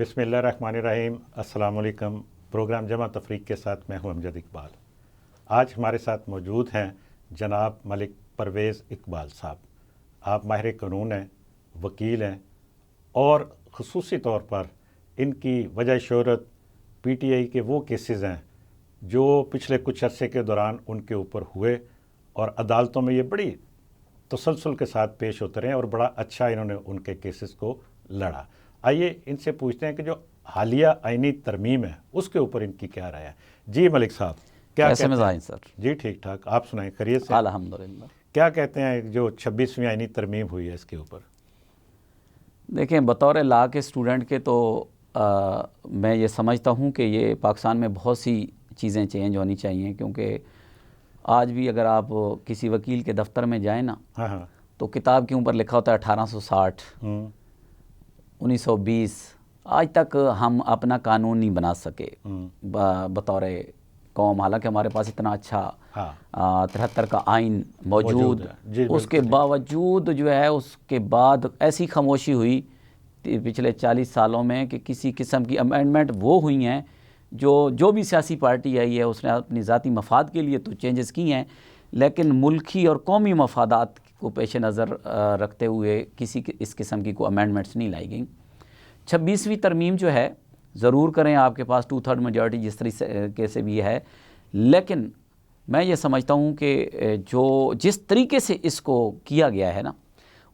बिस्मिल्लाहिर्रहमानिर्रहीम। अस्सलाम वालेकुम। प्रोग्राम जमा तफरीक के साथ मैं हूं अमजद इकबाल। आज हमारे साथ मौजूद हैं जनाब मलिक परवेज़ इकबाल साहब। आप माहिर कानून हैं, वकील हैं और ख़ुसूसी तौर पर इनकी वजह शोहरत PTI के वो केसेस हैं जो पिछले कुछ अरसे के दौरान उनके ऊपर हुए और अदालतों में ये बड़ी तसलसल के साथ पेश होते रहे और बड़ा अच्छा इन्होंने उनके केसेस को लड़ा। आइए इनसे पूछते हैं कि जो हालिया आईनी तरमीम है उसके ऊपर इनकी क्या राय है। जी मलिक साहब, क्या कैसे कहते हैं? सर? जी ठीक ठाक, आप सुनाएं, खैरियत से? अल्हम्दुलिल्लाह। क्या कहते हैं जो 26वीं आईनी तरमीम हुई है इसके ऊपर? देखें, बतौर लॉ के स्टूडेंट के तो मैं ये समझता हूँ कि ये पाकिस्तान में बहुत सी चीज़ें चेंज होनी चाहिए, क्योंकि आज भी अगर आप किसी वकील के दफ्तर में जाएं ना, हाँ, तो किताब के ऊपर लिखा होता है 1860, 1920। आज तक हम अपना कानून नहीं बना सके बतौर कौम, हालांकि हमारे पास इतना अच्छा 73 का आइन मौजूद है। उसके बावजूद जो है, उसके बाद ऐसी खामोशी हुई पिछले 40 सालों में कि किसी किस्म की अमेंडमेंट वो हुई हैं जो भी सियासी पार्टी आई है उसने अपनी ज़ाती मफाद के लिए तो चेंजेस की हैं, लेकिन मुल्की और कौमी मफादात को पेश नज़र रखते हुए किसी इस किस्म की कोई अमेंडमेंट्स नहीं लाई गई। 26वीं तरमीम जो है ज़रूर करें, आपके पास 2/3 मेजॉरिटी जिस तरीके से भी है, लेकिन मैं ये समझता हूँ कि जिस तरीके से इसको किया गया है ना,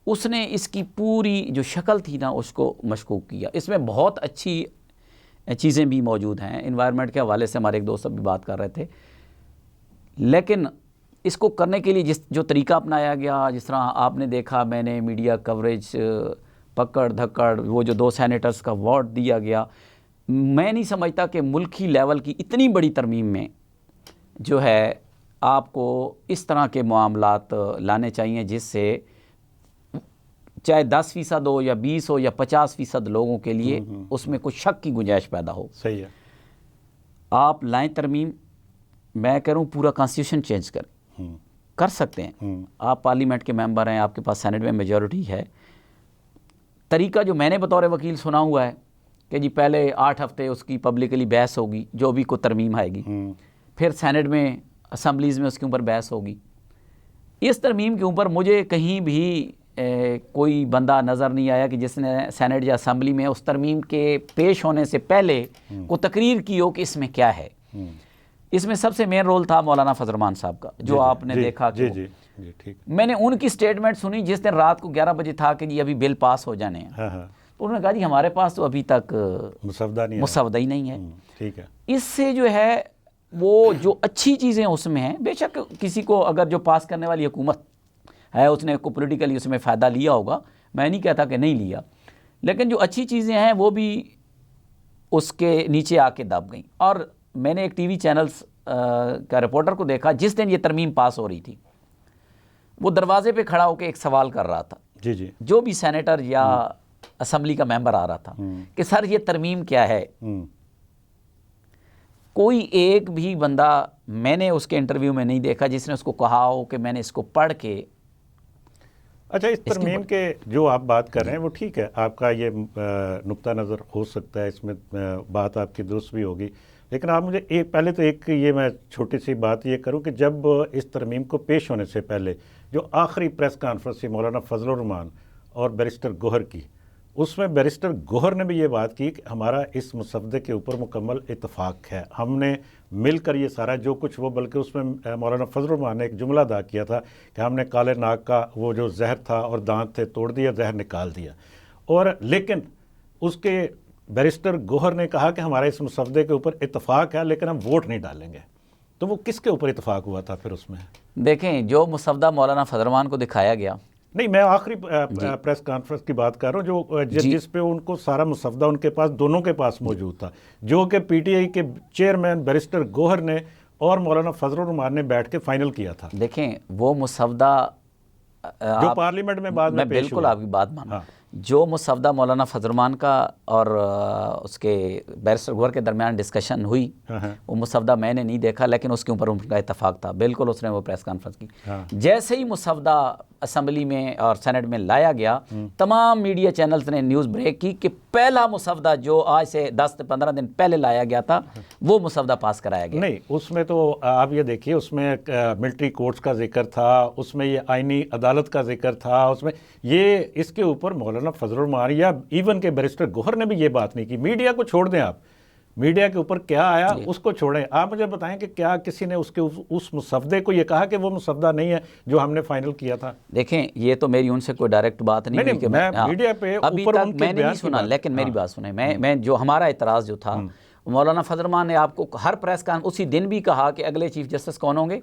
उसने इसकी पूरी जो शक्ल थी ना उसको मशकूक किया। इसमें बहुत अच्छी चीज़ें भी मौजूद हैं, इन्वायरमेंट के हवाले से हमारे एक दोस्त भी बात कर रहे थे, लेकिन इसको करने के लिए जो तरीका अपनाया गया, जिस तरह आपने देखा, मैंने मीडिया कवरेज, पकड़ धक्कड़, वो जो 2 सेनेटर्स का वोट दिया गया, मैं नहीं समझता कि मुल्की लेवल की इतनी बड़ी तरमीम में जो है आपको इस तरह के मामलात लाने चाहिए जिससे चाहे 10% हो या 20 हो या 50% लोगों के लिए उसमें कुछ शक की गुंजाइश पैदा हो। सही है। आप लाएं तरमीम, मैं कह रहा हूँ पूरा कॉन्स्टिट्यूशन चेंज करें, कर सकते हैं। आप पार्लियामेंट के मेंबर हैं, आपके पास सेनेट में मेजॉरिटी है। तरीका जो मैंने बतौर वकील सुना हुआ है कि जी पहले 8 हफ्ते उसकी पब्लिकली बहस होगी, जो भी कोई तरमीम आएगी, फिर सेनेट में, असम्बलीज़ में उसके ऊपर बहस होगी। इस तरमीम के ऊपर मुझे कहीं भी कोई बंदा नज़र नहीं आया कि जिसने सेनेट या असम्बली में उस तरमीम के पेश होने से पहले को तकरीर की हो कि इसमें क्या है। इसमें सबसे मेन रोल था मौलाना फजल रहमान साहब का, जो आपने देखा कि ठीक। मैंने उनकी स्टेटमेंट सुनी जिस दिन रात को 11 बजे था कि जी अभी बिल पास हो जाने हैं। तो उन्होंने कहा जी हमारे पास तो अभी तक मुसवदा ही नहीं है। ठीक है। इससे जो है वो जो अच्छी चीज़ें उसमें हैं, बेशक किसी को अगर जो पास करने वाली हुकूमत है उसने को पोलिटिकली उसमें फ़ायदा लिया होगा, मैं नहीं कहता कि नहीं लिया, लेकिन जो अच्छी चीज़ें हैं वो भी उसके नीचे आके दब गई। और मैंने एक TV चैनल्स का रिपोर्टर को देखा जिस दिन ये तरमीम पास हो रही थी, वो दरवाजे पे खड़ा होकर एक सवाल कर रहा था, जी जो भी सेनेटर या असम्बली का मेंबर आ रहा था कि सर ये तरमीम क्या है। कोई एक भी बंदा मैंने उसके इंटरव्यू में नहीं देखा जिसने उसको कहा हो कि मैंने इसको पढ़ के। अच्छा, इस तरमीम के जो आप बात कर रहे हैं वो ठीक है, आपका ये नुक्ता नज़र हो सकता है, इसमें बात आपकी दुरुस्त भी होगी, लेकिन आप मुझे पहले तो एक ये मैं छोटी सी बात ये करूं कि जब इस तरमीम को पेश होने से पहले जो आखिरी प्रेस कॉन्फ्रेंस थी मौलाना फजल रहमान और बैरिस्टर गोहर की, उसमें बैरिस्टर गोहर ने भी ये बात की कि हमारा इस मुसवदे के ऊपर मुकम्मल इत्तफाक है, हमने मिलकर ये सारा जो कुछ वो, बल्कि उसमें मौलाना फजल रहमान ने एक जुमला अदा किया था कि हमने काले नाग का वो जो जहर था और दांत थे तोड़ दिया, जहर निकाल दिया। और लेकिन उसके बैरिस्टर गोहर ने कहा कि हमारा इस मुसवदे के ऊपर इत्तफाक है लेकिन हम वोट नहीं डालेंगे। तो वो किसके ऊपर इत्तफाक हुआ था फिर उसमें? देखें, जो मुसवदा मौलाना फजल रहमान को दिखाया गया, नहीं मैं आखिरी प्रेस कॉन्फ्रेंस की बात कर रहा हूँ जो जिस पे उनको सारा मुसवदा उनके पास, दोनों के पास मौजूद था, जो कि PTI के चेयरमैन बैरिस्टर गोहर ने और मौलाना फजल रहमान ने बैठ के फाइनल किया था। देखें वो मुसवदा जो पार्लियामेंट में बाद में पेश बिल्कुल आपकी बात माना। जो मुसव्वदा मौलाना फजलरहमान का और उसके बैरिस्टर गौहर के दरमियान डिस्कशन हुई, वो मुसव्वदा मैंने नहीं देखा, लेकिन उसके ऊपर उनका इत्तफाक था। बिल्कुल उसने वो प्रेस कॉन्फ्रेंस की। जैसे ही मुसव्वदा असम्बली में और सेनेट में लाया गया, तमाम मीडिया चैनल्स ने न्यूज़ ब्रेक की कि पहला मुसव्वदा जो आज से 10 से 15 दिन पहले लाया गया था, वो मुसव्वदा पास कराया गया। नहीं, उसमें तो आप ये देखिए, उसमें मिलिट्री कोर्ट्स का जिक्र था, उसमें ये आईनी अदालत का जिक्र था, उसमें ये इसके ऊपर मौलाना फजलुर्रहमान या इवन के बैरिस्टर गौहर ने भी ये बात नहीं की। मीडिया को छोड़ दें, आप मीडिया के ऊपर क्या आया उसको छोड़ें। आप मुझे बताएं कि क्या किसी ने उसके उस मुसव्वदे को ये कहा कि वो मुसव्वदा नहीं है जो हमने फाइनल किया था? देखें, ये तो मेरी उनसे कोई डायरेक्ट बात नहीं हुई कि मैं मीडिया पे अभी तक मैंने नहीं सुना, लेकिन मेरी बात सुने, मैं जो हमारा इतराज़ जो था, मौलाना फजलुर्रहमान ने आपको हर प्रेस कॉन्फ्रेंस उसी दिन भी कहा कि अगले चीफ जस्टिस कौन होंगे?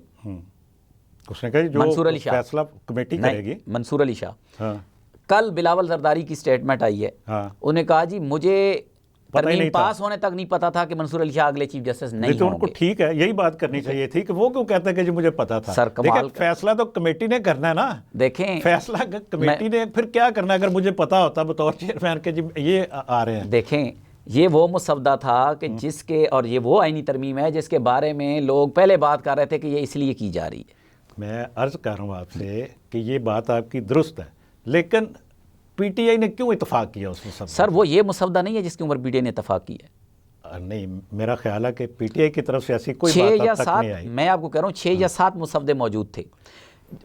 उसने कहा जो मंसूर अली शाह, फैसला कमेटी करेगी, मंसूर अली शाह। कल बिलावल जरदारी की स्टेटमेंट आई है, उन्हें कहा जी मुझे तरमीम पास होने तक नहीं पता था कि मंसूर अली शाह अगले चीफ जस्टिस नहीं होंगे। तो उनको ठीक है, यही बात करनी चाहिए थी कि वो क्यों कहते हैं कि जी मुझे पता था। सर कमाल, फैसला तो कमेटी ने करना है ना। देखें, फैसला कमेटी ने फिर क्या करना अगर मुझे पता होता बतौर चेयरमैन के जी ये आ रहे हैं। देखें, ये वो मुसव्वदा था कि जिसके, और ये वो आईनी तरमीम है जिसके बारे में लोग पहले बात कर रहे थे कि ये इसलिए की जा रही है। मैं अर्ज कर रहा हूँ आपसे कि ये बात आपकी दुरुस्त है, लेकिन पीटीआई ने क्यों इत्तेफाक किया उस मुसव्वदे? सर वो ये मुसव्वदा नहीं है जिसके ऊपर पीटीआई ने इत्तेफाक किया। नहीं, मेरा ख्याल है कि पीटीआई की तरफ से ऐसी कोई 6 बात या अब तक 7, नहीं आई। मैं आपको कह रहा हूँ 6 या 7 मुसव्वदे मौजूद थे।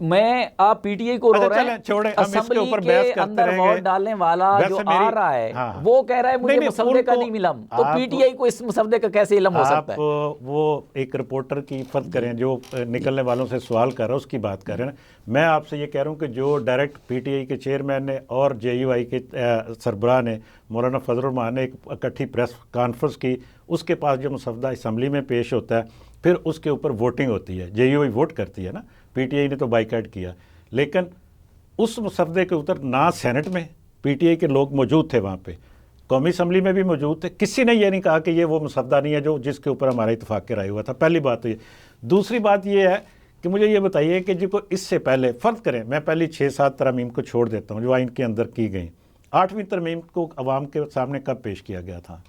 मैं आप पीटीआई को रो रहे हैं, असेंबली के अंदर वोट डालने वाला जो आ रहा है, वो कह रहा है मुझे मुसव्वदे का नहीं मिला, तो पीटीआई को इस मुसव्वदे का कैसे इल्म हो सकता है? वो एक रिपोर्टर की फर्ज करें जो निकलने वालों से सवाल कर रहा है, उसकी बात कर रहे हैं। मैं आपसे ये कह रहा हूँ कि जो डायरेक्ट पीटीआई के चेयरमैन ने और जेयूआई के सरबराह ने, मौलाना फजलुर्रहमान ने एक इकट्ठी प्रेस कॉन्फ्रेंस की, उसके पास जो मुसव्वदा असम्बली में पेश होता है, फिर उसके ऊपर वोटिंग होती है, जेयूआई वोट करती है ना, पीटीआई ने तो बाइकआउट किया। लेकिन उस मुसव्वदे के ऊपर ना सेनेट में पीटीआई के लोग मौजूद थे, वहाँ पे कौमी असम्बली में भी मौजूद थे, किसी ने ये नहीं कहा कि ये वो मुसव्वदा नहीं है जो जिसके ऊपर हमारा इत्तेफाक राय हुआ था। पहली बात तो ये। दूसरी बात ये है कि मुझे ये बताइए कि जिनको इससे पहले फ़र्ज करें, मैं पहली 6-7 तरमीम को छोड़ देता हूँ जो आइन के अंदर की गई, 8वीं तरमीम को अवाम के सामने कब पेश किया गया था?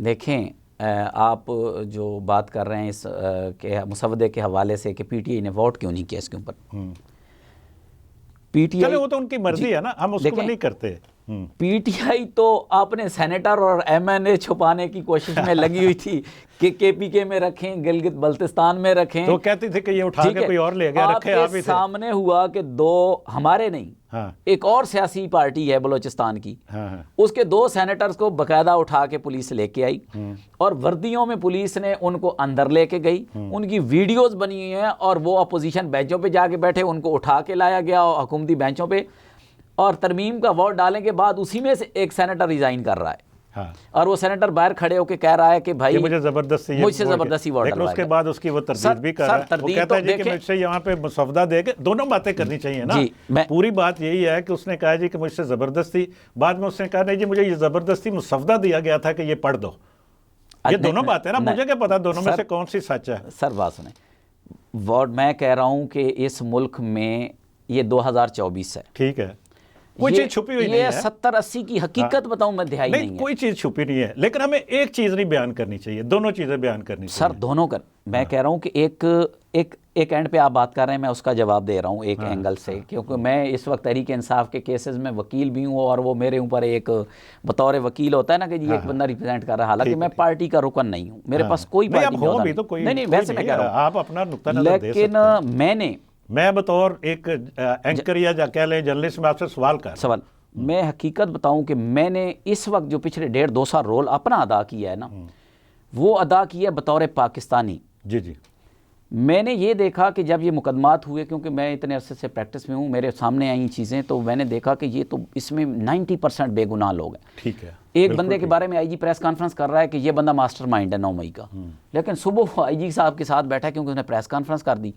देखें, आप जो बात कर रहे हैं इस के मुसव्वदे के हवाले से कि पीटीआई ने वोट क्यों नहीं किया इसके ऊपर, पीटीआई, चले वो तो उनकी मर्जी है ना, हम उसको नहीं करते। पीटीआई तो अपने सेनेटर और एमएनए छुपाने की कोशिश में लगी हुई थी कि केपीके में रखें, गिलगित बल्तिस्तान में रखें, तो कहती थी कि ये उठा के कोई और ले गया, रखे आप ही थे। सामने हुआ कि 2 हमारे नहीं, एक और सियासी पार्टी है बलोचिस्तान की, उसके 2 सेनेटर्स को बकायदा उठा के पुलिस लेके आई और वर्दियों में पुलिस ने उनको अंदर लेके गई, उनकी वीडियोस बनी हुई हैं और वो अपोजिशन बेंचों पे जाके बैठे, उनको उठा के लाया गया हुकूमती बेंचों पे, और तरमीम का वोट डालने के बाद उसी में से एक सेनेटर रिजाइन कर रहा है। और वो सेनेटर बाहर खड़े होकर कह रहा है कि भाई मुझे ज़बरदस्ती वोट, लेकिन उसके बाद उसकी वो तरदीद भी कर रहा है, वो कहता है जी कि मुझसे यहाँ पे मुसव्वदा दे के, दोनों बातें करनी चाहिए ना। पूरी बात यही है कि उसने कहा जी कि मुझसे ज़बरदस्ती, बाद में उसने कहा नहीं जी मुझे ये ज़बरदस्ती मुसव्वदा दिया गया था कि ये पढ़ दो। ये दोनों बातें ना, मुझे क्या पता दोनों में से कौन सी सच है? सर बात सुने, वोट मैं कह रहा हूँ कि इस मुल्क में ये 2024 है, ठीक है, कोई चीज छुपी हुई नहीं है। 70-80 की हकीकत बताऊं मैं, दिहाई नहीं है, कोई चीज छुपी नहीं है, लेकिन हमें एक चीज नहीं बयान करनी चाहिए, दोनों चीजें बयान करनी चाहिए। सर दोनों कर, मैं कह रहा हूं कि एक एंड पे आप बात कर रहे हैं, मैं उसका जवाब दे रहा हूं एक एंगल से, क्योंकि मैं इस वक्त तहरीक इंसाफ के केसेस में वकील भी हूं और वो मेरे ऊपर एक बतौर वकील होता है ना कि जी एक बंदा रिप्रेजेंट कर रहा है, हालांकि मैं पार्टी का रुकन नहीं हूं, मेरे पास कोई पार्टी नहीं, वैसे मैं कह रहा हूं, आप अपना नुक्ता नज़र दे सकते हैं। लेकिन मैं बतौर एक एंकर या कह लें जर्नलिस्ट में आपसे सवाल मैं हकीकत बताऊं कि मैंने इस वक्त जो पिछले 1.5-2 साल रोल अपना अदा किया है ना, वो अदा किया बतौर पाकिस्तानी। जी। मैंने ये देखा कि जब ये मुकदमात हुए, क्योंकि मैं इतने अरसे से प्रैक्टिस में हूँ, मेरे सामने आई चीज़ें, तो मैंने देखा कि ये तो इसमें 90% बेगुनाह लोग हैं। ठीक है, एक बंदे के बारे में आईजी प्रेस कॉन्फ्रेंस कर रहा है कि ये बंदा मास्टरमाइंड है 9 मई का, लेकिन सुबह वो आईजी साहब के साथ बैठा क्योंकि उसने प्रेस कॉन्फ्रेंस कर दी।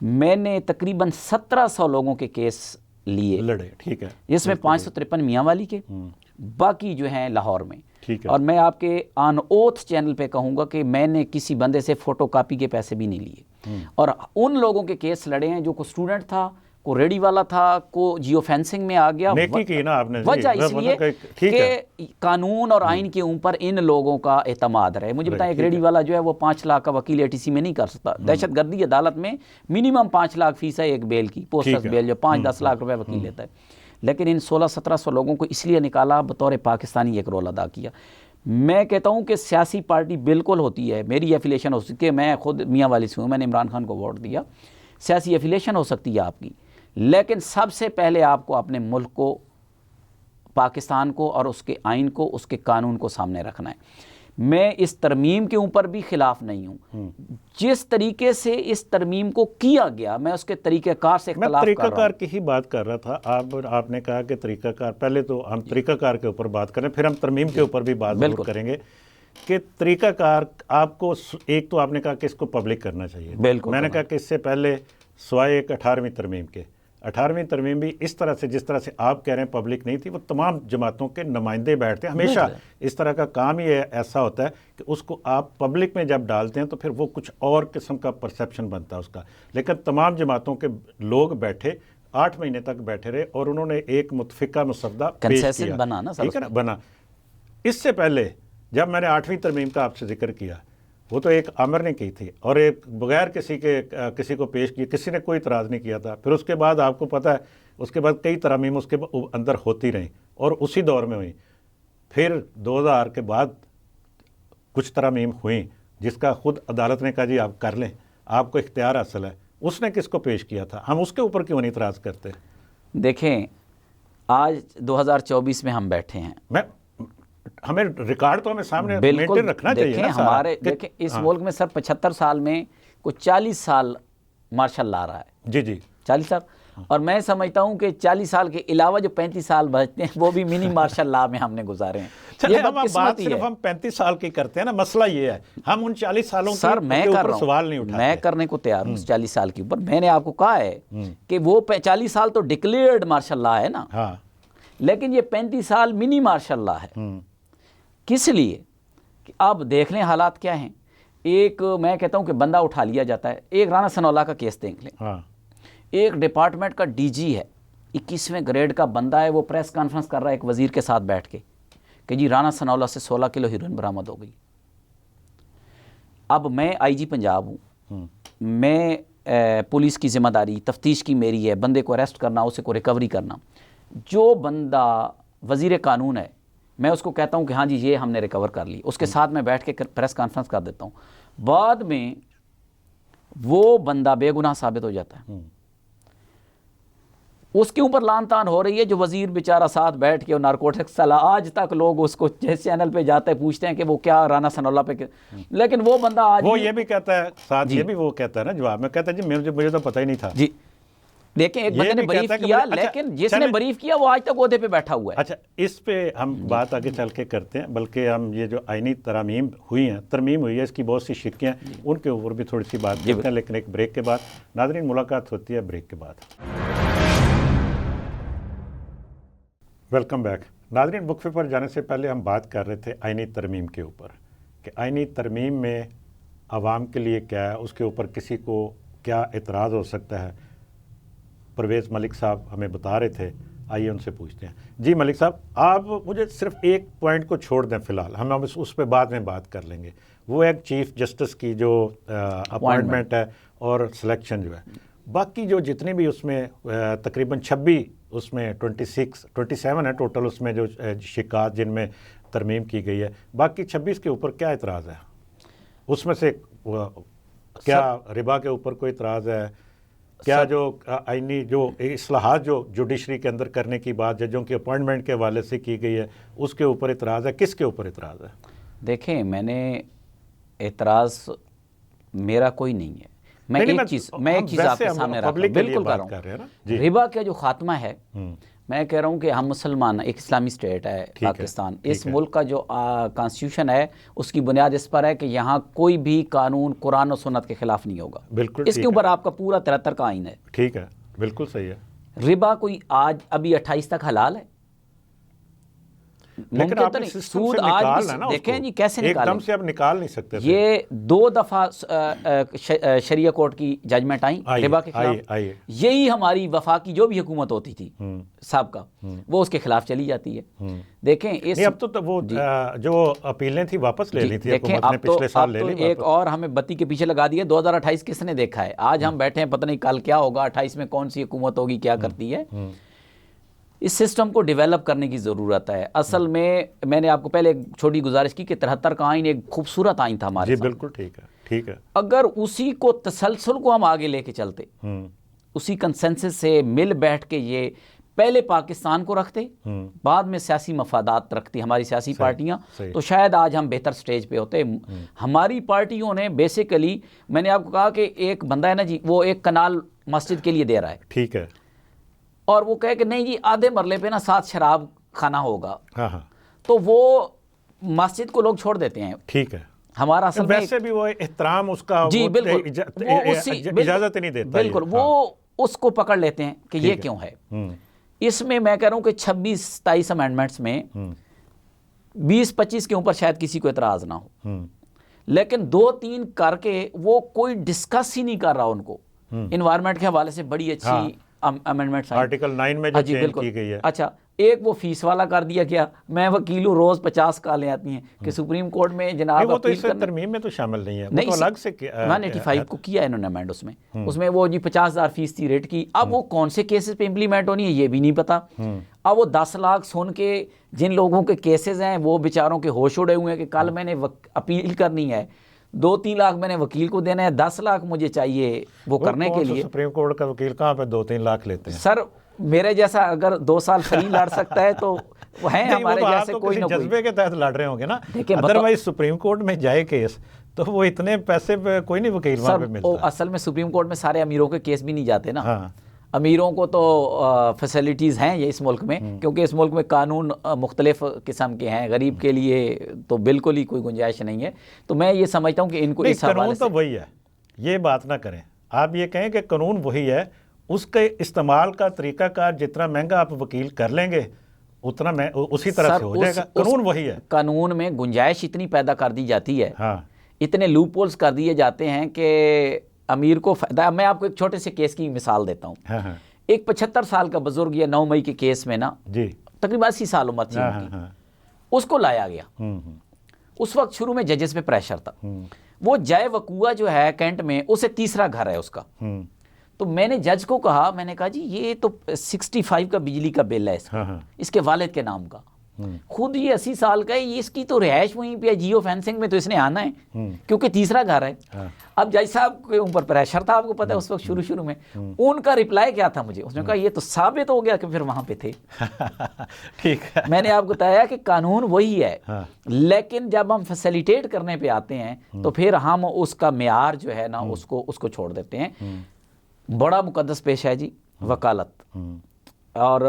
मैंने तकरीबन 1700 लोगों के केस लिए लड़े, ठीक है, इसमें 553 मियाँ वाली के, बाकी जो हैं लाहौर में, ठीक है। और मैं आपके ऑन ओथ चैनल पे कहूँगा कि मैंने किसी बंदे से फ़ोटो कापी के पैसे भी नहीं लिए, और उन लोगों के केस लड़े हैं जो कोई स्टूडेंट था, को रेडी वाला था, को जियो फेंसिंग में आ गया। नेकी की ना आपने, वजह इसलिए कि कानून और आइन के ऊपर इन लोगों का एतमाद रहे। मुझे बताएं, एक रेडी वाला जो है वो 5 लाख का वकील एटीसी में नहीं कर सकता। दहशतगर्दी अदालत में मिनिमम 5 लाख फीस है एक बेल की, पोस्टस बेल, जो 5-10 लाख रुपए वकील लेता है। लेकिन इन 1600-1700 लोगों को इसलिए निकाला, बतौर पाकिस्तानी एक रोल अदा किया। मैं कहता हूं कि सियासी पार्टी बिल्कुल होती है, मेरी एफिलेशन हो सकती है, मैं खुद मियाँ वाली से हूँ, मैंने इमरान खान को वोट दिया, सियासी एफिलेशन हो सकती है आपकी, लेकिन सबसे पहले आपको अपने मुल्क को, पाकिस्तान को और उसके आइन को, उसके कानून को सामने रखना है। मैं इस तरमीम के ऊपर भी खिलाफ नहीं हूँ। जिस तरीके से इस तरमीम को किया गया, मैं उसके तरीक़ाकार से इख्तिलाफ कर रहा हूँ। तरीक़ाकार की ही बात कर रहा था। आपने कहा कि तरीक़ाकार, पहले तो हम तरीक़ाकार के ऊपर बात करें, फिर हम तरमीम के ऊपर भी बात करेंगे कि तरीक़ाकार आपको, एक तो आपने कहा कि इसको पब्लिक करना चाहिए। बिल्कुल, मैंने कहा कि इससे पहले सिवाय एक 18वीं तरमीम के, 18वीं तरमीम भी इस तरह से, जिस तरह से आप कह रहे हैं पब्लिक नहीं थी, वो तमाम जमातों के नुमाइंदे बैठते हैं। हमेशा इस तरह का काम ही ऐसा होता है कि उसको आप पब्लिक में जब डालते हैं तो फिर वो कुछ और किस्म का परसेप्शन बनता है उसका। लेकिन तमाम जमातों के लोग बैठे, 8 महीने तक बैठे रहे और उन्होंने एक मुतफिका मसवदा पेश किया, बना ना, ठीक है ना, बना। इससे पहले जब मैंने 8वीं तरमीम का आपसे जिक्र किया, वो तो एक आमिर ने की थी और एक बगैर किसी को पेश किया, किसी ने कोई इतराज़ नहीं किया था। फिर उसके बाद आपको पता है, उसके बाद कई तरमीम उसके अंदर होती रहीं और उसी दौर में हुई। फिर 2000 के बाद कुछ तरमीम हुई जिसका खुद अदालत ने कहा जी आप कर लें, आपको इख्तियार हासिल है। उसने किसको पेश किया था? हम उसके ऊपर क्यों नहीं इतराज़ करते? देखें, आज 2024 में हम बैठे हैं, हमें रिकॉर्ड तो हमें सामने मेंटेन रखना चाहिए ना। हमारे देखें, इस मुल्क में सर 75 साल में कुछ 40 साल मार्शल ला रहा है। जी जी, 40 साल। और मैं समझता हूं कि 40 साल के अलावा जो 35 साल बचते हैं वो भी मिनी मार्शल ला में हमने गुजारे हैं। ये बात सिर्फ हम 35 साल की करते हैं ना, मसला ये है हम उन 40 सालों सर के ऊपर सवाल नहीं उठाते। मैं करने को तैयार हूँ 40 साल के ऊपर। मैंने आपको कहा है कि वो 40 साल तो डिक्लेयर्ड मार्शल ला है ना, हाँ, लेकिन ये 35 साल मिनी मार्शल ला है। किस लिए? कि अब देख लें हालात क्या हैं। एक, मैं कहता हूं कि बंदा उठा लिया जाता है। एक राना सनौला का केस देख लें। हाँ। एक डिपार्टमेंट का डीजी है, 21वें ग्रेड का बंदा है, वो प्रेस कॉन्फ्रेंस कर रहा है एक वजीर के साथ बैठ के कि जी राना सनौला से 16 किलो हीरोइन बरामद हो गई। अब मैं आईजी पंजाब हूँ, मैं पुलिस की जिम्मेदारी, तफ्तीश की मेरी है, बंदे को अरेस्ट करना, उसे को रिकवरी करना। जो बंदा वजीर कानून है, मैं उसको कहता हूं कि हाँ जी ये हमने रिकवर कर ली, उसके साथ मैं बैठ के प्रेस कॉन्फ्रेंस कर देता हूं। बाद में वो बंदा बेगुनाह साबित हो जाता है, उसके ऊपर लान तान हो रही है। जो वजीर बेचारा साथ बैठ के, नारकोटिक्स चला, आज तक लोग उसको जिस चैनल पे जाते हैं पूछते हैं कि वो क्या राना सनौला पे, लेकिन वो बंदा आज वो ये भी कहता है, साथ ये भी वो कहता है ना जवाब में, कहता है जी मुझे तो पता ही नहीं था जी। देखें, एक बंदे ने ब्रीफ किया, लेकिन जिसने ब्रीफ किया वो आज तक ओहदे पे बैठा हुआ है। अच्छा, इस पे हम बात आगे चल के करते हैं, बल्कि हम ये जो आईनी तरमीम हुई है, इसकी बहुत सी शिक्कियाँ, उनके ऊपर भी थोड़ी सी बात करते हैं, लेकिन एक ब्रेक के बाद। नाज़रीन, मुलाकात होती है ब्रेक के बाद। Welcome back. नाज़रीन, वक्फे पर जाने से पहले हम बात कर रहे थे आईनी तरमीम के ऊपर कि आईनी तरमीम में आवाम के लिए क्या है, उसके ऊपर किसी को क्या एतराज़ हो सकता है। परवेज़ मलिक साहब हमें बता रहे थे, आइए उनसे पूछते हैं। जी मलिक साहब, आप मुझे सिर्फ एक पॉइंट को छोड़ दें फ़िलहाल, हम उस पर बाद में बात कर लेंगे। वो एक चीफ़ जस्टिस की जो अपॉइंटमेंट है और सिलेक्शन जो है, बाकी जो जितने भी उसमें तकरीबन 26, उसमें 27 है टोटल, उसमें जो शिकायत जिनमें तरमीम की गई है, बाकी 26 के ऊपर क्या एतराज़ है? उसमें से क्या रिबा के ऊपर कोई एतराज़ है? क्या जो आईनी जो इस्लाहात जो जुडिशरी के अंदर करने की बात जजों की अपॉइंटमेंट के हवाले से की गई है, उसके ऊपर इतराज़ है? किसके ऊपर इतराज़ है? देखें, मैंने एतराज़ मेरा कोई नहीं है। मैं एक चीज़ आपके सामने रखता हूं, बिल्कुल कर रहा हूं। रिबा का जो खात्मा है, मैं कह रहा हूं कि हम मुसलमान, एक इस्लामी स्टेट है पाकिस्तान, इस मुल्क का जो कॉन्स्टिट्यूशन है उसकी बुनियाद इस पर है कि यहाँ कोई भी कानून कुरान और सुन्नत के खिलाफ नहीं होगा। बिल्कुल, इसके ऊपर आपका पूरा 73 का आइन है। ठीक है, बिल्कुल सही है। रिबा कोई आज अभी 28 तक हलाल है? लेकिन आप सूद आज भी देखें जी कैसे निकालें, एकदम से अब निकाल नहीं सकते। ये 2 दफा शरिया कोर्ट की जजमेंट आई रिबा के खिलाफ, यही हमारी वफाकी जो भी हुकूमत होती थी साहब का, वो उसके खिलाफ चली जाती है। देखें इस अब तो वो जो अपीलें थी वापस ले ली थी देखें, अब तो एक और हमें बत्ती के पीछे लगा दिया। 2028 किसने देखा है? आज हम बैठे हैं, पता नहीं कल क्या होगा, 28 में कौन सी हुकूमत होगी, क्या करती है। इस सिस्टम को डेवलप करने की ज़रूरत है। असल में मैंने आपको पहले एक छोटी गुजारिश की कि 73 का आइन एक खूबसूरत आइन था हमारे जी, बिल्कुल ठीक है, ठीक है। अगर उसी को तसलसल को हम आगे लेके चलते, उसी कंसेंसस से मिल बैठ के, ये पहले पाकिस्तान को रखते, बाद में सियासी मफादात रखती हमारी सियासी पार्टियां, तो शायद आज हम बेहतर स्टेज पे होते। हमारी पार्टियों ने बेसिकली, मैंने आपको कहा कि एक बंदा है ना जी, वो एक कनाल मस्जिद के लिए दे रहा है, ठीक है, और वो कहे कि नहीं जी आधे मरले पे ना 7 शराब खाना होगा, हाँ, तो वो मस्जिद को लोग छोड़ देते हैं। ठीक है। हमारा असल में वैसे भी वो एहतराम उसका जी बिल्कुल इजाजत नहीं देता, बिल्कुल वो उसको पकड़ लेते हैं कि ये क्यों है। इसमें मैं कह रहा हूं कि 26-27 अमेंडमेंट्स में 20-25 के ऊपर शायद किसी को एतराज ना हो, लेकिन 2-3 करके वो कोई डिस्कस ही नहीं कर रहा उनको। इन्वायरमेंट के हवाले से बड़ी अच्छी अमेंडमेंट्स आर्टिकल 9 में जो चेंज की गई है। अच्छा, एक वो फीस वाला कर दिया गया। मैं वकील हूँ, रोज 50 कॉलें आती हैं कि सुप्रीम कोर्ट में जनाब वो तो इस तरमीम में तो शामिल नहीं है, नहीं, वो तो अलग से 185 को किया इन्होंने अमेंड, उसमें वो जी 50,000 फीस थी रेट की। अब वो कौन से केसेस पे इम्प्लीमेंट होनी है ये भी नहीं पता। अब वो 10 लाख सुन के जिन लोगों के केसेस हैं वो बेचारों के होश उड़े हुए हैं कि कल मैंने अपील करनी है, 2-3 लाख मैंने वकील को देना है, 10 लाख मुझे चाहिए वो करने के लिए। सुप्रीम कोर्ट का वकील कहाँ पे 2-3 लाख लेते हैं? सर मेरे जैसा अगर 2 साल फ्री लड़ सकता है तो वो है हमारे तो जैसे तो कोई ना कोई जज्बे के तहत लड़ रहे होंगे ना। अदरवाइज सुप्रीम कोर्ट में जाए केस तो वो इतने पैसे पे कोई नहीं वकील वहाँ पे मिलता। असल में सुप्रीम कोर्ट में सारे अमीरों के केस भी नहीं जाते ना। हाँ। अमीरों को तो फैसिलिटीज़ हैं ये इस मुल्क में, क्योंकि इस मुल्क में कानून मुख्तलिफ किस्म के हैं। गरीब के लिए तो बिल्कुल ही कोई गुंजाइश नहीं है। तो मैं ये समझता हूँ कि इनको इस कानून तो वही है, ये बात ना करें आप, ये कहें कि कानून वही है, उसके इस्तेमाल का तरीकाकार जितना महंगा आप वकील कर लेंगे उतना उसी तरह से हो जाएगा। कानून वही है। कानून में गुंजाइश इतनी पैदा कर दी जाती है, हाँ, इतने लूपहोल्स कर दिए जाते हैं कि अमीर को फायदा। मैं आपको एक छोटे से केस की मिसाल देता हूँ। हाँ, एक 75 साल का बुजुर्ग, ये 9 मई के केस में ना जी तकरीबन 80 साल उम्र थी उनकी, उसको लाया गया। उस वक्त शुरू में जजेस पे प्रेशर था। वो जय वकुआ जो है कैंट में, उसे तीसरा घर है उसका। तो मैंने जज को कहा, मैंने कहा जी ये तो 65 का बिजली का बिल है इसके वालिद के नाम का, खुद ये 80 साल का है, ये इसकी तो रिहाइश वहीं पे जियो फेंसिंग में, तो इसने आना है क्योंकि तीसरा घर है। अब जज साहब के ऊपर प्रेशर था, आपको पता है उस वक्त शुरू में। उनका रिप्लाई क्या था मुझे, उसने कहा ये तो साबित हो गया कि फिर वहां पे थे। ठीक है, मैंने आपको बताया कि कानून वही है, लेकिन जब हम फैसिलिटेट करने पे आते हैं तो फिर हम उसका मेयार जो है ना उसको छोड़ देते हैं। बड़ा मुकद्दस पेशा है जी वकालत और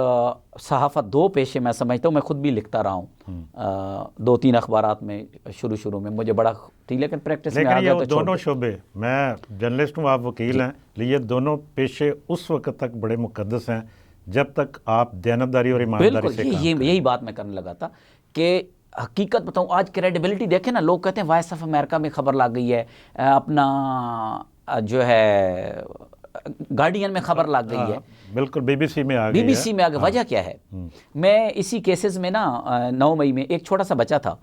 सहाफ़त, 2 पेशे मैं समझता हूँ। मैं खुद भी लिखता रहा हूँ 2-3 अखबारात में शुरू में, मुझे बड़ा थी, लेकिन प्रैक्टिस में आ गया तो दोनों शोबे, मैं जर्नलिस्ट हूँ, आप वकील हैं, ये दोनों पेशे उस वक्त तक बड़े मुकद्दस हैं जब तक आप दयानतदारी और ईमानदारी से काम करें। यही बात मैं करने लगा था कि हकीकत बताऊँ, आज क्रेडिबिलिटी देखें ना, लोग कहते हैं वॉइस ऑफ अमेरिका में खबर लग गई है, अपना जो है गार्डियन में खबर लग गई है, बिल्कुल बीबीसी में आ गई, बीबीसी में आ गई। वजह क्या है? मैं इसी केसेस में ना 9 मई में एक छोटा सा बच्चा था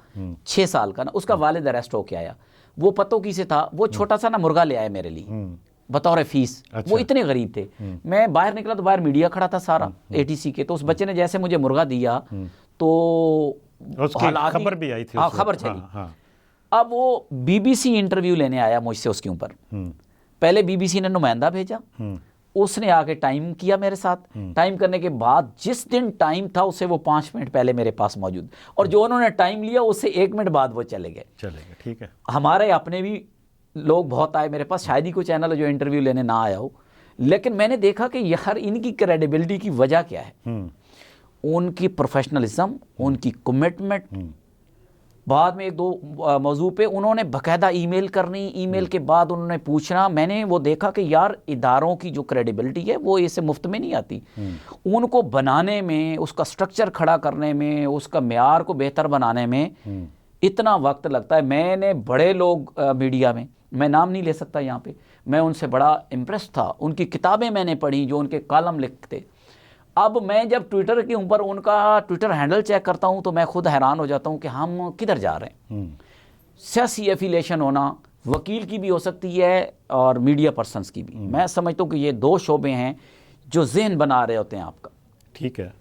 6 साल का ना, उसका वालिद अरेस्ट होके आया। वो पतो की से था, वो छोटा सा ना मुर्गा ले आया मेरे लिए बतौर फीस। अच्छा। वो इतने गरीब थे। मैं बाहर निकला तो बाहर मीडिया खड़ा था सारा ATC के, तो उस बच्चे ने जैसे मुझे मुर्गा दिया तो खबर भी आई थी। हाँ, खबर चली। अब वो BBC इंटरव्यू लेने आया मुझसे उसके ऊपर। पहले BBC ने नुमाइंदा भेजा, उसने आके टाइम किया मेरे साथ। टाइम करने के बाद जिस दिन टाइम था उससे वो 5 मिनट पहले मेरे पास मौजूद, और जो उन्होंने टाइम लिया उससे 1 मिनट बाद वो चले गए। ठीक है। हमारे अपने भी लोग बहुत आए मेरे पास, शायद ही कोई चैनल जो इंटरव्यू लेने ना आया हो, लेकिन मैंने देखा कि यार इनकी क्रेडिबिलिटी की वजह क्या है। उनकी प्रोफेशनलिज्म, उनकी कमिटमेंट, बाद में एक दो मौजू पे उन्होंने बाकायदा ईमेल करनी, ईमेल के बाद उन्होंने पूछना। मैंने वो देखा कि यार इदारों की जो क्रेडिबिलिटी है वो इससे मुफ्त में नहीं आती। उनको बनाने में, उसका स्ट्रक्चर खड़ा करने में, उसका मेयार को बेहतर बनाने में इतना वक्त लगता है। मैंने बड़े लोग मीडिया में, मैं नाम नहीं ले सकता यहाँ पे, मैं उनसे बड़ा इम्प्रेस था, उनकी किताबें मैंने पढ़ी जो उनके कॉलम लिखते। अब मैं जब ट्विटर के ऊपर उनका ट्विटर हैंडल चेक करता हूं तो मैं खुद हैरान हो जाता हूं कि हम किधर जा रहे हैं। सियासी एफिलेशन होना वकील की भी हो सकती है और मीडिया पर्सन्स की भी। मैं समझता हूं कि ये दो शोबे हैं जो जहन बना रहे होते हैं आपका, ठीक है,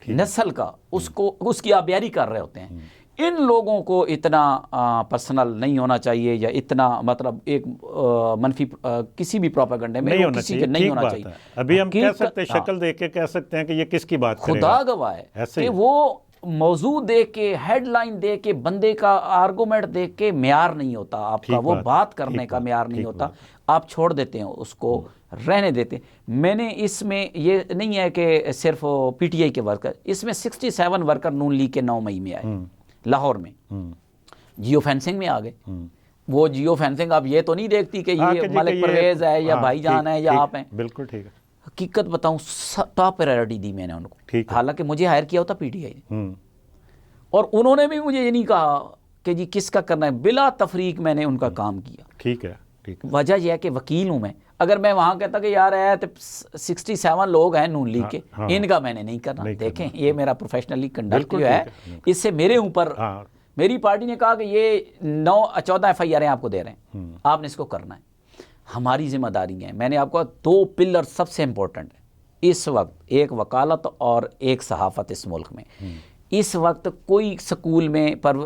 नस्ल का, उसको उसकी आबियारी कर रहे होते हैं। इन लोगों को इतना पर्सनल नहीं होना चाहिए, या इतना मतलब एक मनफी किसी भी प्रोपेगेंडे में नहीं होना किसी चाहिए, के नहीं ठीक होना बात चाहिए। है। अभी हम कह सकते हैं, हाँ, शक्ल देख के कह सकते हैं कि ये किसकी बात करेगा। खुदा गवाह है ऐसे कि ही। वो मौजू देख के, हेडलाइन देख के, बंदे का आर्गूमेंट देख के मेयार नहीं होता आपका, वो बात करने का मेयार नहीं होता। आप छोड़ देते हैं उसको, रहने देते हैं। मैंने इसमें ये नहीं है कि सिर्फ पीटीआई के वर्कर, इसमें 67 वर्कर नून लीग के 9 मई में आए लाहौर में, जियो फेंसिंग में आ गए। वो जियो फेंसिंग अब ये तो नहीं देखती कि ये मलिक परवेज है या भाईजान है या आप हैं। बिल्कुल ठीक है। हकीकत बताऊं, टॉप प्रायोरिटी दी मैंने उनको, हालांकि मुझे हायर किया होता पीटीआई ने, और उन्होंने भी मुझे ये नहीं कहा कि जी किसका करना है, बिला तफरीक मैंने उनका काम किया। ठीक है, ठीक है। वजह यह है कि वकील हूं मैं। अगर मैं वहां कहता कि यार है तो 67 लोग हैं नून लीग के, इनका मैंने नहीं करना, देखें ये मेरा प्रोफेशनली कंडक्ट जो है, इससे मेरे ऊपर मेरी पार्टी ने कहा कि ये 14 FIR आपको दे रहे हैं, आपने इसको करना है, हमारी जिम्मेदारी है। मैंने आपको 2 पिलर सबसे इंपॉर्टेंट है इस वक्त, एक वकालत और एक सहाफत इस मुल्क में। इस वक्त कोई स्कूल में पर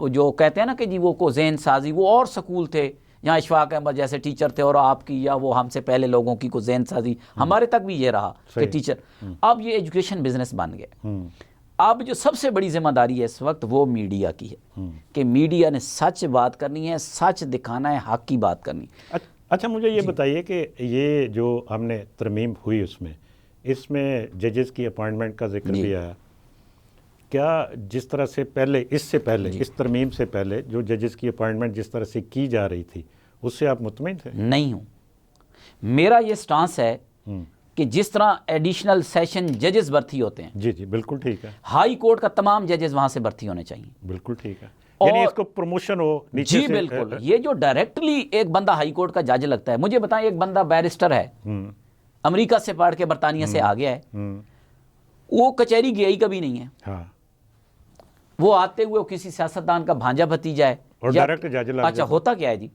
जो कहते हैं ना कि जी वो को जहन साजी, वो और स्कूल थे जहाँ इशफाक अहमद जैसे टीचर थे और आपकी या वो हमसे पहले लोगों की को जहन साजी, हमारे तक भी ये रहा कि टीचर। अब ये एजुकेशन बिजनेस बन गया। अब जो सबसे बड़ी जिम्मेदारी है इस वक्त वो मीडिया की है कि मीडिया ने सच बात करनी है, सच दिखाना है, हक की बात करनी। अच्छा, मुझे ये बताइए कि ये जो हमने तरमीम हुई इसमें जजेस की अपॉइंटमेंट का जिक्र भी आया, क्या जिस तरह से पहले, इससे पहले, इस तरमीम से पहले जो जजेस की अपॉइंटमेंट जिस तरह से की जा रही थी उससे आप मुतमईन थे? नहीं हूँ। मेरा ये स्टांस है कि जिस तरह एडिशनल सेशन जजेस भर्ती होते हैं, जी जी बिल्कुल ठीक है, हाई कोर्ट का तमाम जजेस वहां से भर्ती होने चाहिए, बिल्कुल ठीक है, यानी इसको प्रमोशन हो नीचे जी से, बिल्कुल। ये जो डायरेक्टली एक बंदा हाई कोर्ट का जज लगता है, मुझे बताएं, एक बंदा बैरिस्टर है, अमेरिका से पढ़ के बरतानिया से आ गया है, वो कचहरी गया ही कभी नहीं है, हाँ। वो आते हुए किसी सियासतदान का भांजा भतीजा है और डायरेक्ट जज लग अच्छा, होता क्या है जी,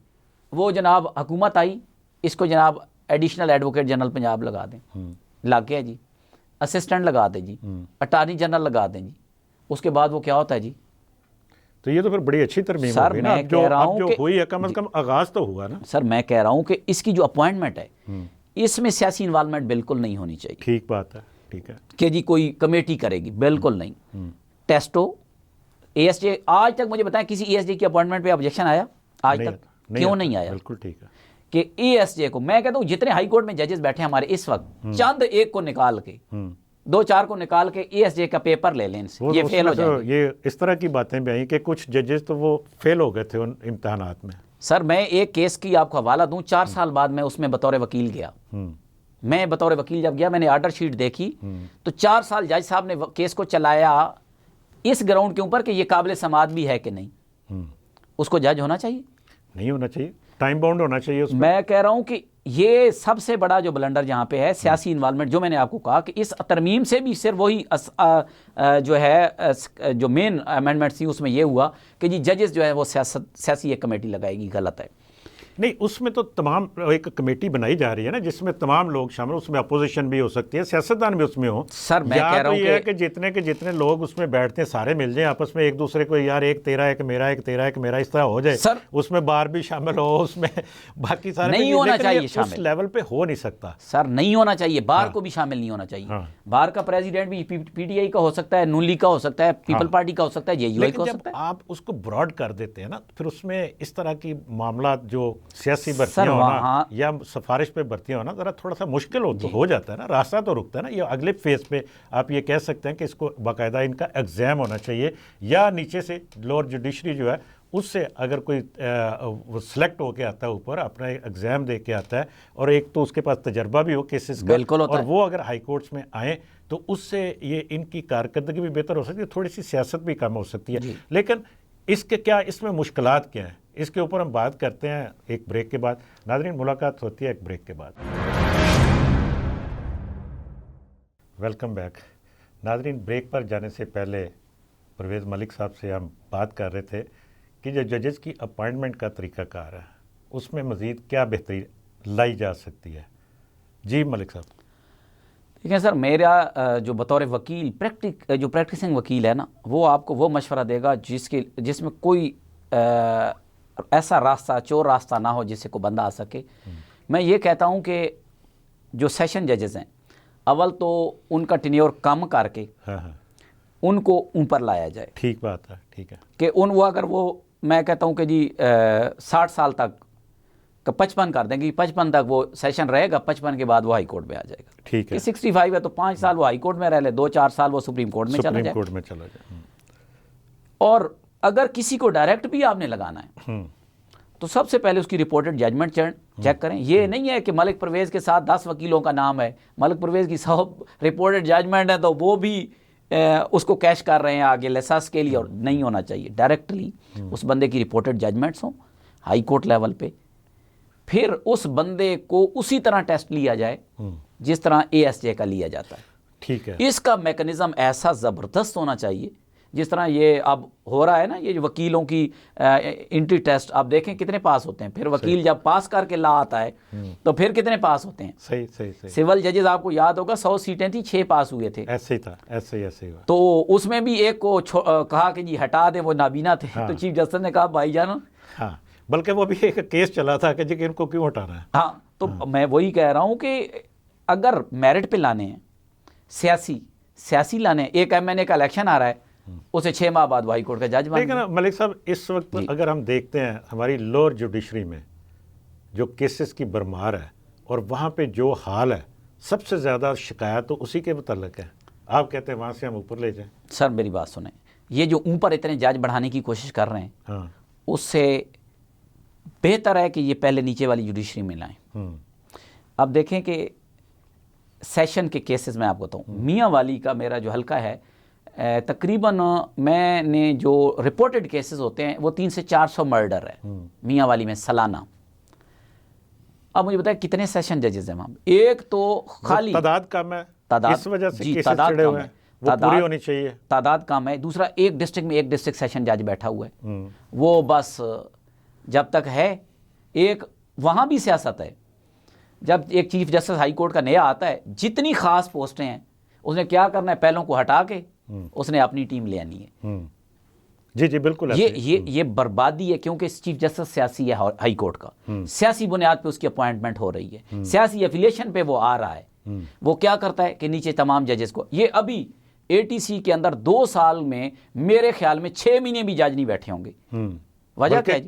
वो जनाब हुकूमत आई, इसको जनाब एडिशनल एडवोकेट जनरल पंजाब लगा दें, लग गया जी, असिस्टेंट लगा दें जी, अटॉर्नी जनरल लगा दें जी, उसके बाद वो क्या होता है जी। तो ये तो फिर बड़ी अच्छी तरमीम सर होगी ना, मैं कह रहा हूं जो हुई है कम से कम आगाज तो हुआ ना। सर मैं कह रहा हूं कि इसकी जो अपॉइंटमेंट है इसमें सियासी इन्वॉल्वमेंट बिल्कुल नहीं होनी चाहिए। ठीक बात है, ठीक है, कि जी कोई कमेटी करेगी, बिल्कुल नहीं। टेस्टो ASJ, आज तक मुझे बताएं किसी ASJ की अपॉइंटमेंट पे ऑब्जेक्शन आया आज तक? क्यों नहीं आया? बिल्कुल ठीक है कि ASJ को, मैं कहता हूं जितने हाई कोर्ट में जजेस बैठे हमारे इस वक्त, चंद एक को निकाल के, 2-4 को निकाल के ASJ का पेपर ले लें, ये फेल हो जाएंगे। ये इस तरह की बातें भी आई कि कुछ जजेस तो वो फेल हो गए थे उन इम्तिहानात में। सर मैं एक केस की आपको हवाला दूं, 4 साल बाद मैं उसमें बतौर वकील गया। मैं बतौर वकील जब गया, मैंने ऑर्डर शीट देखी तो 4 साल जज साहब ने केस को चलाया इस ग्राउंड के ऊपर कि ये काबिल समाअत भी है कि नहीं। उसको जज होना चाहिए? नहीं होना चाहिए, टाइम बाउंड होना चाहिए उसमें। मैं कह रहा हूं कि ये सबसे बड़ा जो ब्लंडर जहां पे है सियासी इन्वॉल्वमेंट, जो मैंने आपको कहा कि इस तरमीम से भी सिर्फ वही जो है जो मेन अमेंडमेंट थी उसमें ये हुआ कि जी जजेस जो है वो सियासी एक कमेटी लगाएगी, गलत है। नहीं, उसमें तो तमाम एक कमेटी बनाई जा रही है ना जिसमें तमाम लोग शामिल, उसमें अपोजिशन भी हो सकती है, सियासतदान भी उसमें हो। सर मैं कह रहा हूं कि जितने के जितने लोग उसमें बैठते हैं सारे मिल जाएं आपस में, एक दूसरे को यार एक तेरा एक मेरा, एक तेरा एक मेरा, इस तरह हो जाए। सर उसमें बार भी शामिल हो, उसमें बाकी सारे नहीं होना चाहिए शामिल, उस लेवल पे हो नहीं सकता। सर नहीं होना चाहिए, बार को भी शामिल नहीं होना चाहिए। बार का प्रेसिडेंट भी PTI का हो सकता है, नून लीग का हो सकता है, पीपल पार्टी का हो सकता है, JUI का हो सकता है। आप उसको ब्रॉड कर देते हैं ना, फिर उसमें इस तरह की मामला जो सियासी भर्तियाँ होना या सिफारिश पे भर्तियाँ होना ज़रा थोड़ा सा मुश्किल हो जाता है ना, रास्ता तो रुकता है ना। ये अगले फेज़ पे आप ये कह सकते हैं कि इसको बाकायदा इनका एग्ज़ाम होना चाहिए, या नीचे से लोअर जुडिशरी जो है उससे अगर कोई वो सिलेक्ट होके आता है ऊपर, अपना एग्ज़ाम दे के आता है, और एक तो उसके पास तजर्बा भी हो केसेस का, और वो अगर हाई कोर्ट्स में आए तो उससे ये इनकी कारकर्दगी भी बेहतर हो सकती है, थोड़ी सी सियासत भी कम हो सकती है। लेकिन इसके क्या, इसमें मुश्किलात क्या हैं, इसके ऊपर हम बात करते हैं एक ब्रेक के बाद। नाज़रीन, मुलाकात होती है एक ब्रेक के बाद। Welcome back. नाज़रीन, ब्रेक पर जाने से पहले परवेज़ मलिक साहब से हम बात कर रहे थे कि जो जजेस की अपॉइंटमेंट का तरीक़ाकार है उसमें मज़ीद क्या बेहतरी लाई जा सकती है। जी मलिक साहब। ठीक है सर, मेरा जो बतौर वकील जो प्रैक्टिसिंग वकील है ना, वो आपको वो मशवरा देगा जिसमें कोई ऐसा रास्ता, चोर रास्ता ना हो जिससे को बंदा आ सके। मैं ये कहता हूँ कि जो सेशन जजेस हैं, अव्वल तो उनका टेन्योर कम करके उनको ऊपर लाया जाए। ठीक बात है, ठीक है कि वो अगर वो, मैं कहता हूँ कि जी 60 साल तक 55 कर देंगे, 55 तक वो सेशन रहेगा, 55 के बाद वो हाई कोर्ट में आ जाएगा। ठीक है। 65 है तो 5 साल वो हाई कोर्ट में रह ले, 2-4 साल वो सुप्रीम कोर्ट में चला जाए। और अगर किसी को डायरेक्ट भी आपने लगाना है तो सबसे पहले उसकी रिपोर्टेड जजमेंट चेक करें। ये नहीं है कि मलिक परवेज़ के साथ 10 वकीलों का नाम है, मलिक परवेज़ की 100 रिपोर्टेड जजमेंट है तो वो भी उसको कैश कर रहे हैं आगे लेसास के लिए, और नहीं होना चाहिए। डायरेक्टली उस बंदे की रिपोर्टेड जजमेंट्स हों हाई कोर्ट लेवल पे, फिर उस बंदे को उसी तरह टेस्ट लिया जाए जिस तरह ASJ का लिया जाता है। ठीक है। इसका मैकेनिज़्म ऐसा ज़बरदस्त होना चाहिए जिस तरह ये अब हो रहा है ना, ये जो वकीलों की इंट्री टेस्ट आप देखें कितने पास होते हैं, फिर वकील जब पास करके ला आता है तो फिर कितने पास होते हैं। सही। सिविल जजेस आपको याद होगा 100 सीटें थी, 6 पास हुए थे। ऐसे ही था, ऐसे ही हुआ। तो उसमें भी एक को कहा कि जी हटा दे, वो नाबीना थे। हाँ। तो चीफ जस्टिस ने कहा भाईजान, हाँ, बल्कि वो भी एक केस चला था कि जी इनको क्यों हटाना है। हाँ, तो मैं वही कह रहा हूँ कि अगर मेरिट पे लाने हैं, सियासी लाने हैं, एक MNA का इलेक्शन आ रहा है, उसे 6 माह बाद हाई कोर्ट का जज बन। लेकिन मलिक साहब, इस वक्त अगर हम देखते हैं हमारी लोअर जुडिशरी में जो केसेस की भरमार है और वहाँ पे जो हाल है, सबसे ज़्यादा शिकायत तो उसी के मुतल्लिक है। आप कहते हैं वहाँ से हम ऊपर ले जाएं। सर मेरी बात सुने, ये जो ऊपर इतने जज बढ़ाने की कोशिश कर रहे हैं, हाँ, उससे बेहतर है कि ये पहले नीचे वाली जुडिशरी में लाएं। अब देखें कि सेशन के केसेस में आपको बताऊँ, मियाँ वाली का मेरा जो हल्का है, तकरीबन मैंने जो रिपोर्टेड केसेस होते हैं वो 300 से 400 मर्डर है मियाँ वाली में सालाना। अब मुझे बताएं कितने सेशन जजेस हैं वहाँ? एक तो खाली तादाद कम है, इस वजह से केसेस चढ़े हुए हैं, वो पूरी होनी चाहिए। तादाद कम है। दूसरा, एक डिस्ट्रिक्ट में एक डिस्ट्रिक्ट सेशन जज बैठा हुआ है, वो बस जब तक है एक, वहाँ भी सियासत है। जब एक चीफ जस्टिस हाई कोर्ट का नया आता है, जितनी खास पोस्टें हैं उसने क्या करना है, पहलों को हटा के उसने अपनी टीम ले आनी है। जी बिल्कुल। ये बर्बादी है, क्योंकि चीफ जस्टिस सियासी है हाई कोर्ट का, सियासी बुनियाद पे उसकी अपॉइंटमेंट हो रही है, सियासी एफिलिएशन पे वो आ रहा है। वो क्या करता है कि नीचे तमाम जजेस को, ये अभी ATC के अंदर 2 साल में मेरे ख्याल में 6 महीने भी जज नहीं बैठे होंगे। वजह क्या है?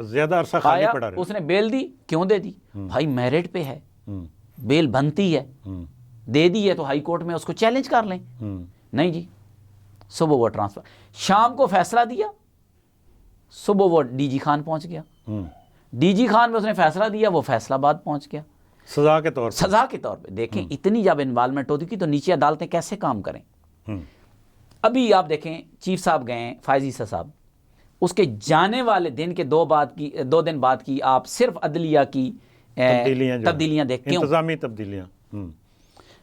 ज्यादा अरसा खाली पड़ा रहा। उसने बेल दी, क्यों दे दी भाई? मेरिट पे है, बेल बनती है, दे दी है तो हाई कोर्ट में उसको चैलेंज कर लें। नहीं जी, सुबह वो ट्रांसफर, शाम को फैसला दिया, सुबह वो DG खान पहुंच गया, DG खान में उसने फैसला दिया, वो फैसलाबाद पहुंच गया सजा के तौर पे। देखें इतनी जब इन्वॉल्वमेंट होती थी तो नीचे अदालतें कैसे काम करें। अभी आप देखें चीफ साहब गए फायजी साहब, उसके जाने वाले दिन के 2 दिन बाद की आप सिर्फ अदलिया की तब्दीलियां देखते हैं, इंतजामी तब्दीलियां।